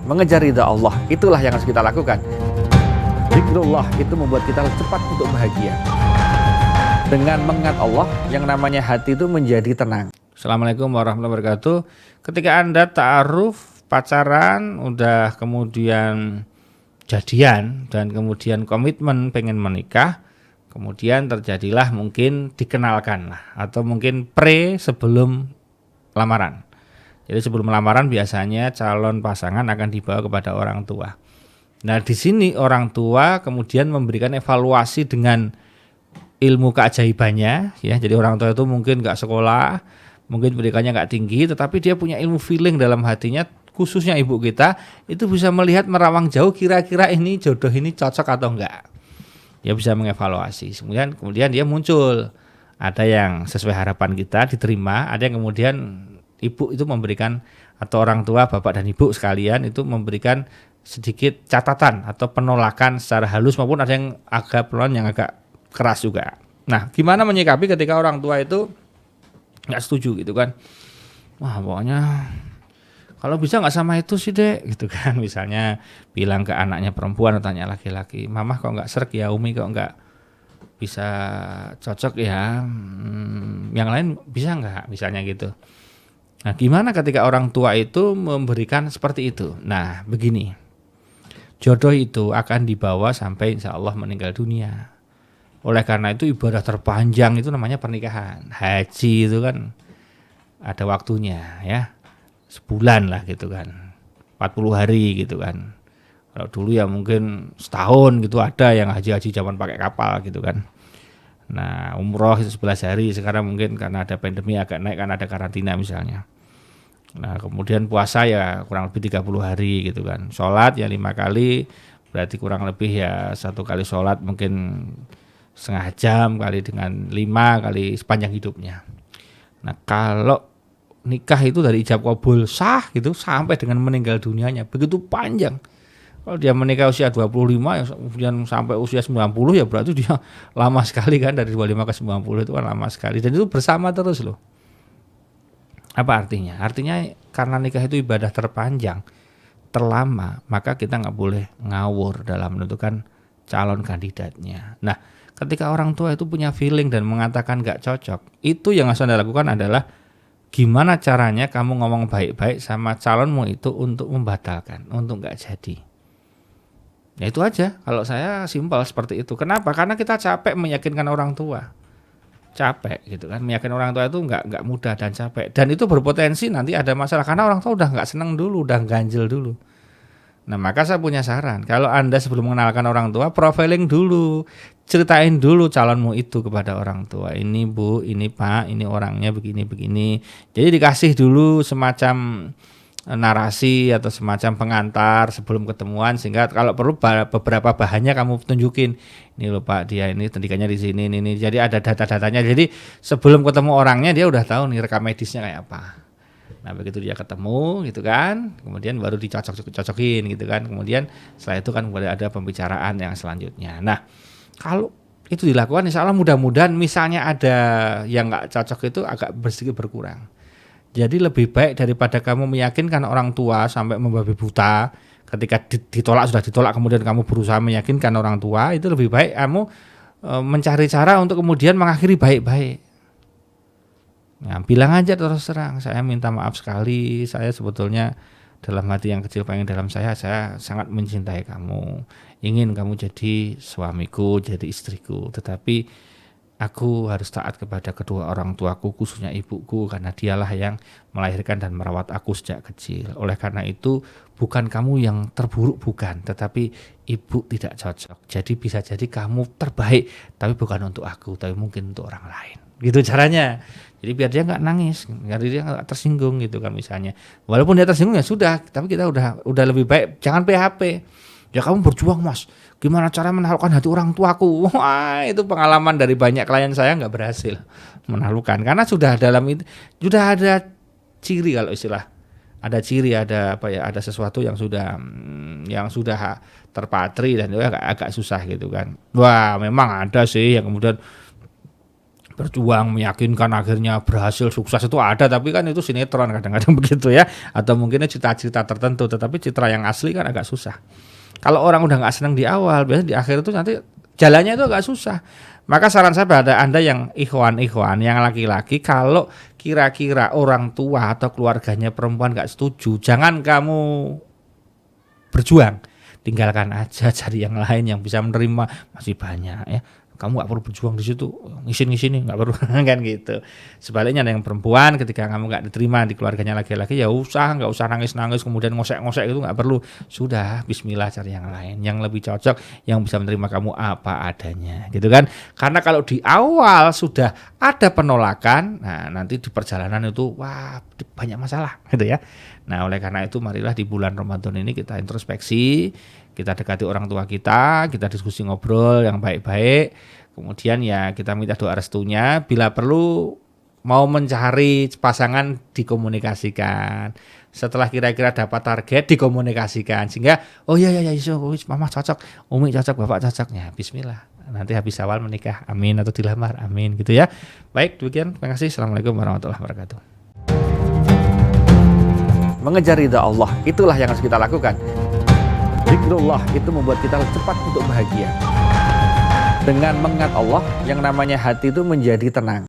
mengejar ridha Allah, itulah yang harus kita lakukan. Zikrullah itu membuat kita cepat untuk bahagia. Dengan mengingat Allah, yang namanya hati itu menjadi tenang. Assalamualaikum warahmatullahi wabarakatuh. Ketika Anda ta'aruf, pacaran, udah kemudian jadian, dan kemudian komitmen pengen menikah, kemudian terjadilah mungkin dikenalkan lah, atau mungkin sebelum lamaran. Jadi sebelum lamaran biasanya calon pasangan akan dibawa kepada orang tua. Nah di sini orang tua kemudian memberikan evaluasi dengan ilmu keajaibannya, ya. Jadi orang tua itu mungkin nggak sekolah, mungkin pendidikannya nggak tinggi, tetapi dia punya ilmu feeling dalam hatinya. Khususnya ibu kita itu bisa melihat merawang jauh kira-kira ini jodoh ini cocok atau enggak. Dia bisa mengevaluasi. Kemudian dia muncul. Ada yang sesuai harapan kita diterima, ada yang kemudian ibu itu memberikan, atau orang tua bapak dan ibu sekalian itu memberikan sedikit catatan atau penolakan secara halus, maupun ada yang agak pelan, yang agak keras juga. Nah, gimana menyikapi ketika orang tua itu nggak setuju gitu kan? Wah, pokoknya kalau bisa nggak sama itu sih dek, gitu kan. Misalnya bilang ke anaknya perempuan atau tanya laki-laki, mamah kok nggak srek ya, umi kok nggak bisa cocok ya, yang lain bisa nggak, misalnya gitu. Nah, gimana ketika orang tua itu memberikan seperti itu? Nah, begini, jodoh itu akan dibawa sampai insya Allah meninggal dunia. Oleh karena itu ibadah terpanjang itu namanya pernikahan. Haji itu kan ada waktunya ya, sebulan lah gitu kan, 40 hari gitu kan. Kalau dulu ya mungkin setahun gitu, ada yang haji-haji zaman pakai kapal gitu kan. Nah umroh itu 11 hari, sekarang mungkin karena ada pandemi agak naik karena ada karantina misalnya. Nah kemudian puasa ya kurang lebih 30 hari gitu kan. Sholat ya 5 kali, berarti kurang lebih ya 1 kali sholat mungkin setengah jam kali dengan 5 kali sepanjang hidupnya. Nah kalau nikah itu dari ijab kabul sah gitu sampai dengan meninggal dunianya begitu panjang. Kalau dia menikah usia 25 ya kemudian sampai usia 90 ya berarti dia lama sekali kan, dari 25 ke 90 itu kan lama sekali, dan itu bersama terus loh. Apa artinya? Artinya karena nikah itu ibadah terpanjang, terlama, maka kita nggak boleh ngawur dalam menentukan calon kandidatnya. Nah ketika orang tua itu punya feeling dan mengatakan nggak cocok, itu yang harus Anda lakukan adalah gimana caranya kamu ngomong baik-baik sama calonmu itu untuk membatalkan, untuk nggak jadi. Ya itu aja, kalau saya simpel seperti itu. Kenapa? Karena kita capek meyakinkan orang tua, capek gitu kan. Meyakinkan orang tua itu nggak mudah dan capek, dan itu berpotensi nanti ada masalah karena orang tua udah nggak seneng dulu, udah ganjel dulu. Nah maka saya punya saran, kalau Anda sebelum mengenalkan orang tua, profiling dulu, ceritain dulu calonmu itu kepada orang tua. Ini bu, ini pak, ini orangnya begini-begini. Jadi dikasih dulu semacam narasi atau semacam pengantar sebelum ketemuan, sehingga kalau perlu beberapa bahannya kamu tunjukin. Ini loh pak, dia ini pendidikannya di sini, ini. Jadi ada data-datanya. Jadi sebelum ketemu orangnya dia udah tahu nih rekam medisnya kayak apa. Nah begitu dia ketemu gitu kan, kemudian baru dicocok-cocokin gitu kan. Kemudian setelah itu kan boleh ada pembicaraan yang selanjutnya. Nah kalau itu dilakukan insya Allah mudah-mudahan misalnya ada yang gak cocok itu agak sedikit berkurang. Jadi lebih baik daripada kamu meyakinkan orang tua sampai membabi buta, ketika sudah ditolak kemudian kamu berusaha meyakinkan orang tua, itu lebih baik kamu mencari cara untuk kemudian mengakhiri baik-baik. Nah, bilang aja terus terang, saya minta maaf sekali, saya sebetulnya dalam hati yang kecil paling dalam saya sangat mencintai kamu, ingin kamu jadi suamiku, jadi istriku, tetapi aku harus taat kepada kedua orang tuaku, khususnya ibuku, karena dialah yang melahirkan dan merawat aku sejak kecil. Oleh karena itu bukan kamu yang terburuk, bukan, tetapi ibu tidak cocok. Jadi bisa jadi kamu terbaik, tapi bukan untuk aku, tapi mungkin untuk orang lain. Gitu caranya. Jadi biar dia nggak nangis, biar dia nggak tersinggung gitu kan misalnya. Walaupun dia tersinggung ya sudah, tapi kita udah lebih baik jangan PHP. Ya kamu berjuang mas, gimana cara menaklukkan hati orang tuaku? Wah itu pengalaman dari banyak klien saya nggak berhasil menaklukkan, karena sudah dalam itu sudah ada ciri, kalau istilah ada ciri, ada apa ya, ada sesuatu yang sudah terpatri dan itu agak susah gitu kan. Wah memang ada sih yang kemudian berjuang, meyakinkan, akhirnya berhasil, sukses itu ada, tapi kan itu sinetron kadang-kadang begitu ya, atau mungkin cita-cita tertentu, tetapi citra yang asli kan agak susah. Kalau orang udah nggak senang di awal, biasanya di akhir itu nanti jalannya itu agak susah. Maka saran saya pada Anda yang ikhwan-ikhwan, yang laki-laki, kalau kira-kira orang tua atau keluarganya perempuan nggak setuju, jangan kamu berjuang, tinggalkan aja, cari yang lain yang bisa menerima, masih banyak ya. Kamu nggak perlu berjuang di situ, ngisin nggak perlu kan gitu. Sebaliknya ada yang perempuan, ketika kamu nggak diterima di keluarganya laki-laki, ya nggak usah nangis kemudian ngosek itu nggak perlu. Sudah, Bismillah, cari yang lain yang lebih cocok, yang bisa menerima kamu apa adanya, gitu kan? Karena kalau di awal sudah ada penolakan, nah nanti di perjalanan itu banyak masalah, gitu ya. Nah oleh karena itu marilah di bulan Ramadan ini kita introspeksi. Kita dekati orang tua kita diskusi ngobrol yang baik-baik, kemudian ya kita minta doa restunya, bila perlu mau mencari pasangan dikomunikasikan, setelah kira-kira dapat target dikomunikasikan, sehingga mama cocok, umi cocok, bapak cocoknya, bismillah, nanti habis awal menikah, amin, atau dilamar, amin, gitu ya. Baik, demikian, terima kasih, assalamualaikum warahmatullahi wabarakatuh. Mengejar ridha Allah, itulah yang harus kita lakukan. Zikrullah itu membuat kita cepat untuk bahagia. Dengan mengingat Allah, yang namanya hati itu menjadi tenang.